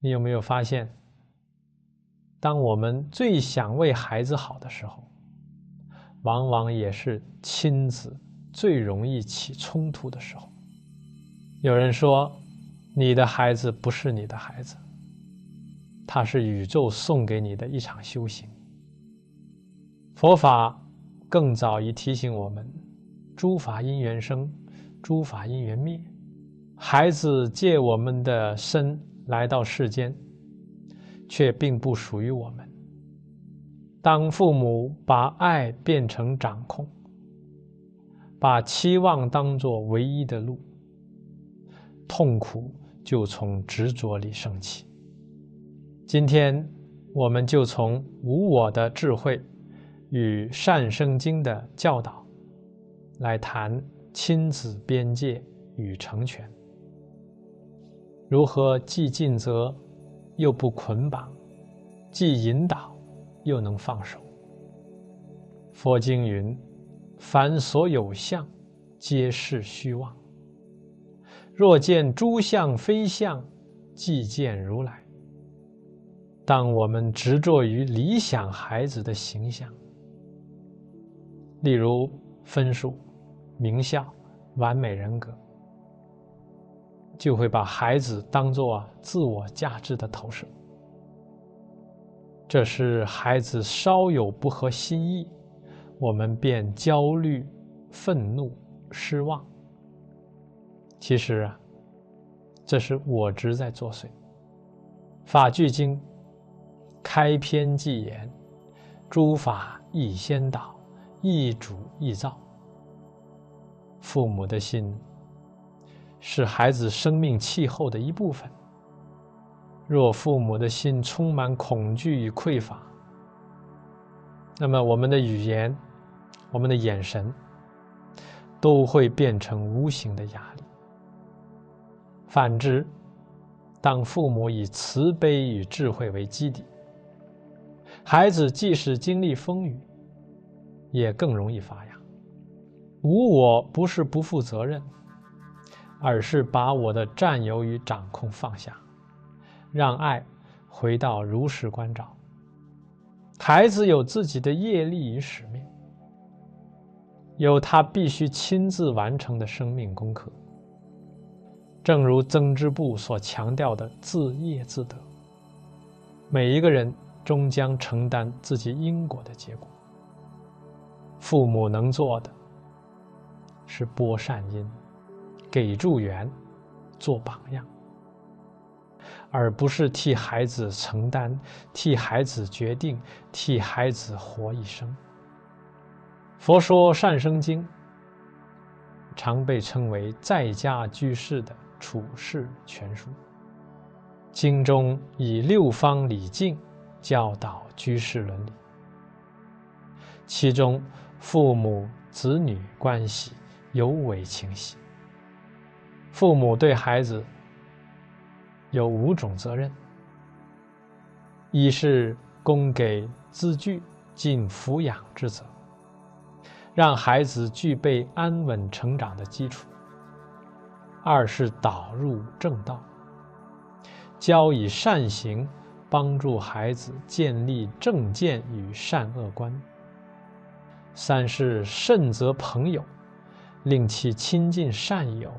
你有没有发现，当我们最想为孩子好的时候，往往也是亲子最容易起冲突的时候。有人说，你的孩子不是你的孩子，他是宇宙送给你的一场修行。佛法更早已提醒我们，诸法因缘生，诸法因缘灭。孩子借我们的身来到世间，却并不属于我们。当父母把爱变成掌控，把期望当作唯一的路，痛苦就从执着里升起。今天我们就从无我的智慧与善生经的教导来谈亲子边界与成全，如何既尽责又不捆绑，既引导又能放手。佛经云：凡所有相，皆是虚妄。若见诸相非相，即见如来。当我们执着于理想孩子的形象，例如分数、名校、完美人格，就会把孩子当作自我价值的投射。这时孩子稍有不合心意，我们便焦虑、愤怒、失望。其实这是我执在作祟。法句经开篇即言：诸法亦先导，亦主亦造。父母的心是孩子生命气候的一部分。若父母的心充满恐惧与匮乏，那么我们的语言、我们的眼神都会变成无形的压力。反之，当父母以慈悲与智慧为基底，孩子即使经历风雨，也更容易发芽。无我不是不负责任，而是把我的占有与掌控放下，让爱回到如实关照。孩子有自己的业力与使命，有他必须亲自完成的生命功课。正如曾之部所强调的自业自得，每一个人终将承担自己因果的结果。父母能做的是播善因，给助缘，做榜样，而不是替孩子承担，替孩子决定，替孩子活一生。佛说善生经常被称为在家居士的处世全书，经中以六方礼敬教导居士伦理，其中父母子女关系尤为清晰。父母对孩子有5种责任：一是供给资具，尽抚养之责，让孩子具备安稳成长的基础；二是导入正道，教以善行，帮助孩子建立正见与善恶观；三是慎择朋友，令其亲近善友，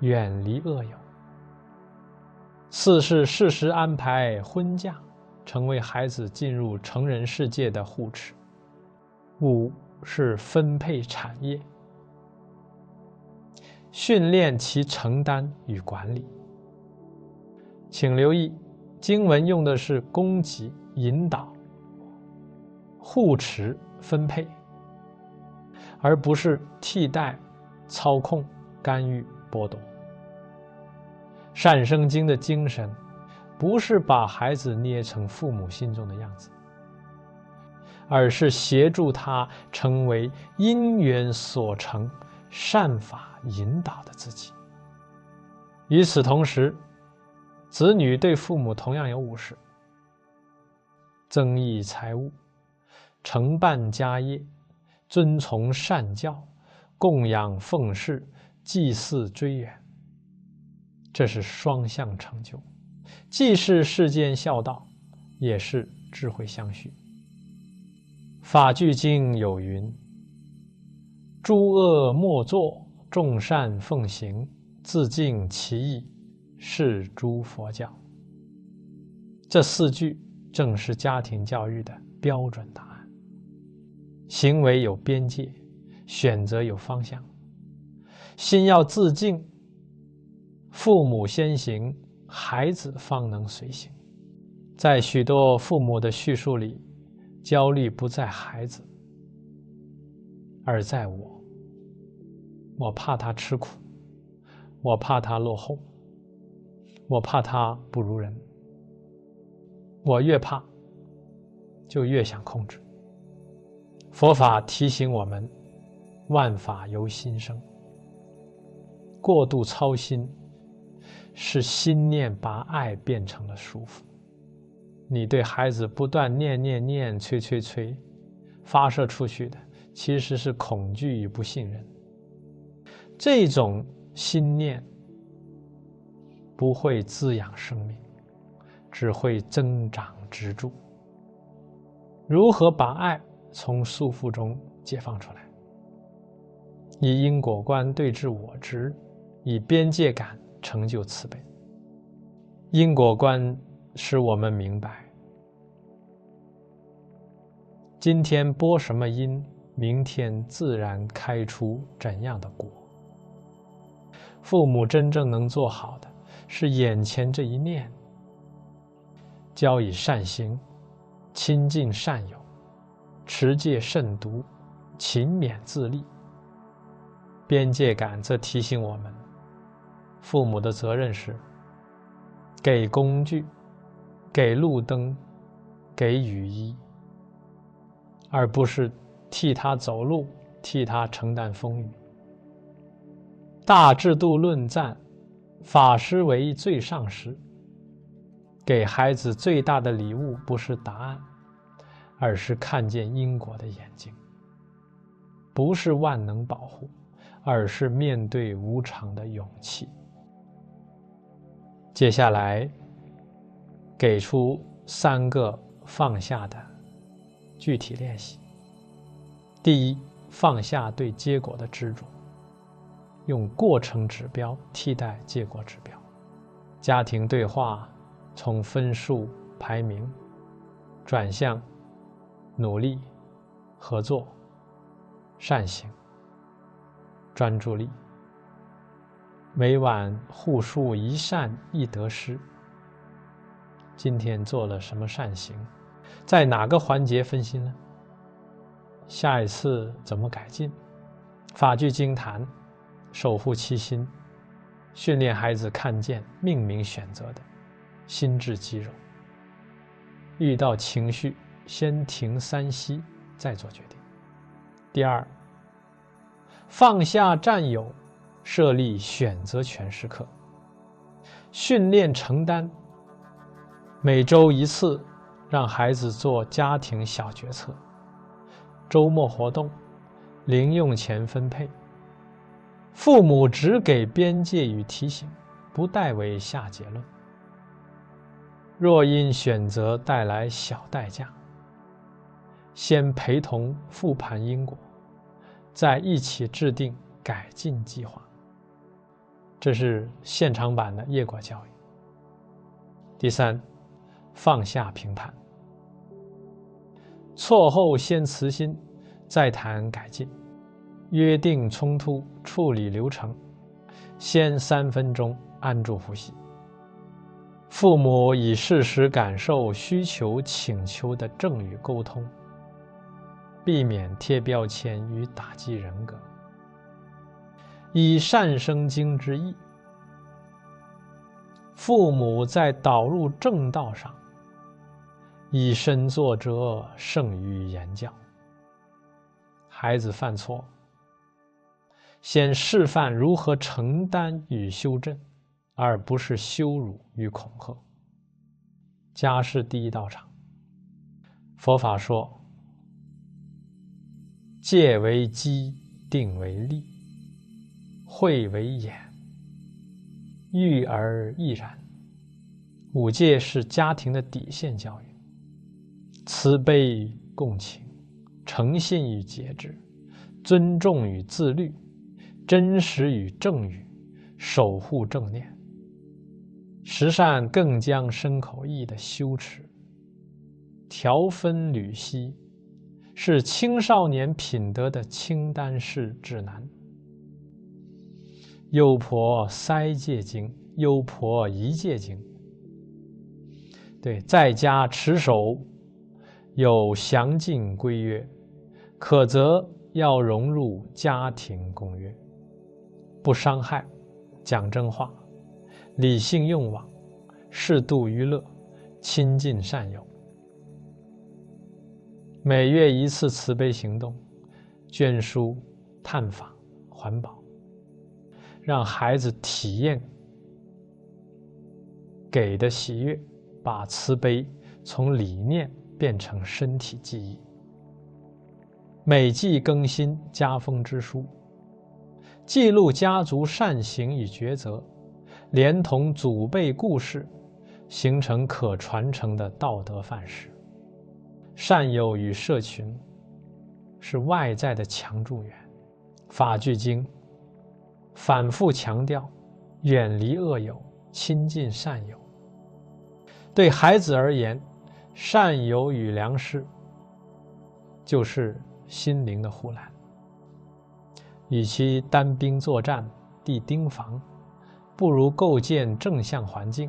远离恶友；四是适时安排婚嫁，成为孩子进入成人世界的护持；五是分配产业，训练其承担与管理。请留意，经文用的是供给、引导、护持、分配，而不是替代、操控、干预、剥夺。善生经的精神不是把孩子捏成父母心中的样子，而是协助他成为因缘所成、善法引导的自己。与此同时，子女对父母同样有5事：增益财物，承办家业，遵从善教，供养奉事，祭祀追远。这是双向成就，既是世间孝道，也是智慧相续。法句经有云：诸恶莫作，众善奉行，自净其意，是诸佛教。这4句正是家庭教育的标准答案。行为有边界，选择有方向，心要自净，父母先行，孩子方能随行。在许多父母的叙述里，焦虑不在孩子，而在我。我怕他吃苦，我怕他落后，我怕他不如人。我越怕，就越想控制。佛法提醒我们，万法由心生。过度操心，是心念把爱变成了束缚。你对孩子不断念、催，发射出去的其实是恐惧与不信任。这种心念不会滋养生命，只会增长支柱。如何把爱从束缚中解放出来？以因果观对治我执，以边界感成就慈悲。因果观使我们明白，今天播什么因，明天自然开出怎样的果。父母真正能做好的是眼前这一念，教以善行，亲近善友，持戒慎独，勤勉自立。边界感则提醒我们，父母的责任是给工具，给路灯，给雨衣，而不是替他走路，替他承担风雨。大制度论赞，法师为最上师。给孩子最大的礼物不是答案，而是看见因果的眼睛。不是万能保护，而是面对无常的勇气。接下来给出3个放下的具体练习。第一，放下对结果的执着，用过程指标替代结果指标。家庭对话从分数排名转向努力、合作、善行、专注力。每晚互述一善一得失。今天做了什么善行？在哪个环节分心了？下一次怎么改进？法句经谈，守护其心，训练孩子看见命名选择的心智肌肉。遇到情绪，先停3息，再做决定。第二，放下占有，设立选择权时刻，训练承担。每周1次，让孩子做家庭小决策。周末活动，零用钱分配。父母只给边界与提醒，不代为下结论。若因选择带来小代价，先陪同复盘因果，再一起制定改进计划。这是现场版的业果教育。第三，放下评判。错后先慈心，再谈改进。约定冲突处理流程，先3分钟安住呼吸。父母以事实感受、需求、请求的正语沟通，避免贴标签与打击人格。以善生经之意，父母在导入正道上，以身作则胜于言教。孩子犯错，先示范如何承担与修正，而不是羞辱与恐吓。家是第一道场。佛法说，戒为机，定为利，慧为眼，育而亦然。五戒是家庭的底线教育，慈悲共情，诚信与节制，尊重与自律，真实与正语，守护正念。十善更将身口意的修持，条分缕析，是青少年品德的清单式指南。优婆塞戒经，优婆夷戒经，对，在家持守有详尽规约，可则要融入家庭公约，不伤害，讲真话，理性用网，适度娱乐，亲近善友。每月一次慈悲行动，捐书、探访、环保，让孩子体验给的喜悦，把慈悲从理念变成身体记忆。每季更新家风之书，记录家族善行与抉择，连同祖辈故事，形成可传承的道德范式。善友与社群是外在的强助缘。法句经反复强调远离恶友，亲近善友。对孩子而言，善友与良师就是心灵的护栏。与其单兵作战地盯防，不如构建正向环境。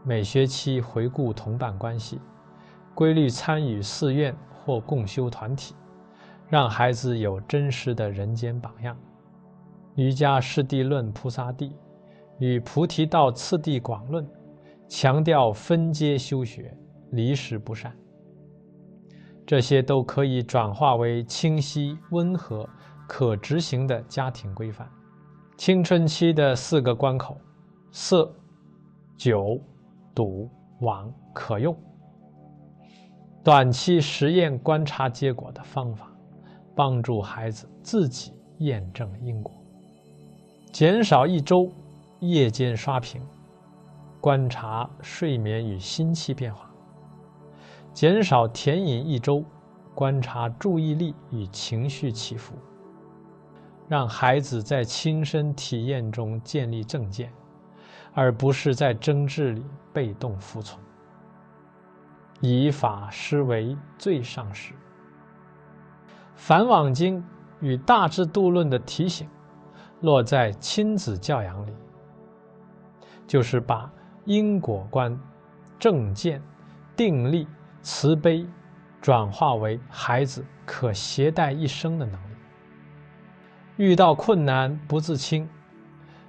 每学期回顾同伴关系，规律参与寺院或共修团体，让孩子有真实的人间榜样。瑜伽师地论菩萨地与菩提道次第广论强调分阶修学，离实不善。这些都可以转化为清晰、温和、可执行的家庭规范。青春期的4个关口：色、酒、赌、网可用。短期实验观察结果的方法，帮助孩子自己验证因果。减少1周夜间刷屏，观察睡眠与心气变化。减少甜饮1周，观察注意力与情绪起伏。让孩子在亲身体验中建立正见，而不是在争执里被动服从。以法施为最上师。梵网经与大智度论的提醒落在亲子教养里，就是把因果观、正见、定力、慈悲转化为孩子可携带一生的能力。遇到困难不自轻，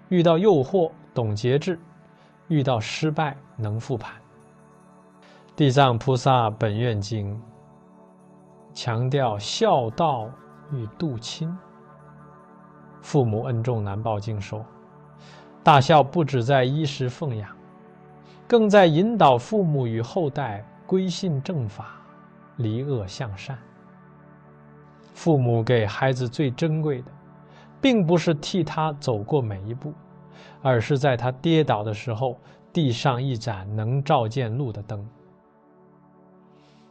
遇到诱惑懂节制，遇到失败能复盘。地藏菩萨本愿经强调孝道与度亲。父母恩重难报经说，大孝不只在衣食奉养，更在引导父母与后代归信正法，离恶向善。父母给孩子最珍贵的，并不是替他走过每一步，而是在他跌倒的时候递上一盏能照见路的灯。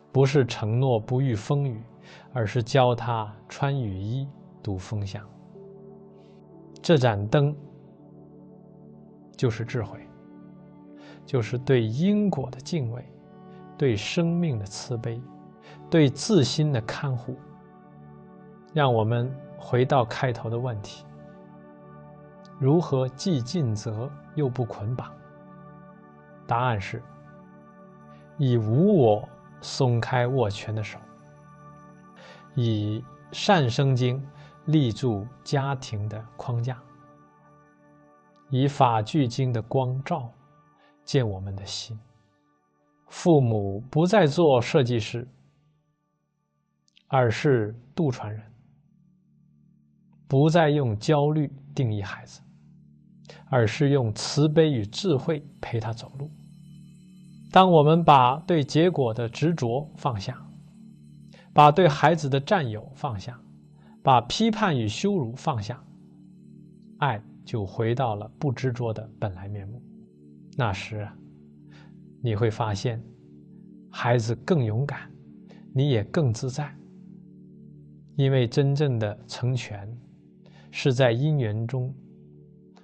不是承诺不遇风雨，而是教他穿雨衣堵风响。这盏灯就是智慧，就是对因果的敬畏，对生命的慈悲，对自心的看护。让我们回到开头的问题：如何既尽责又不捆绑？答案是：以无我松开握拳的手，以善生经立住家庭的框架，以法句经的光照见我们的心。父母不再做设计师，而是渡船人；不再用焦虑定义孩子，而是用慈悲与智慧陪他走路。当我们把对结果的执着放下，把对孩子的占有放下，把批判与羞辱放下，爱就回到了不执着的本来面目。那时你会发现孩子更勇敢，你也更自在。因为真正的成全是在因缘中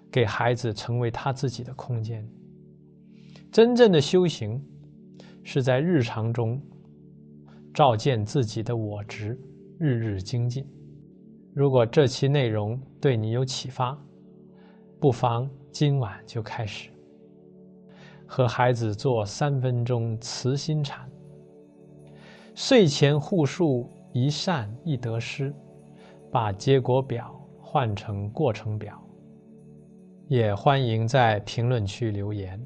给孩子成为他自己的空间，真正的修行是在日常中照见自己的我执，日日精进。如果这期内容对你有启发，不妨今晚就开始和孩子做3分钟慈心禅，睡前护树一善一得失，把结果表换成过程表。也欢迎在评论区留言，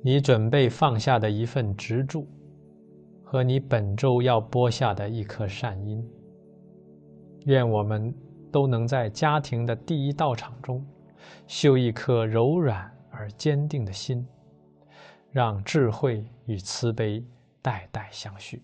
你准备放下的一份执着，和你本周要播下的一颗善因。愿我们都能在家庭的第一道场中修一颗柔软而坚定的心，让智慧与慈悲代代相续。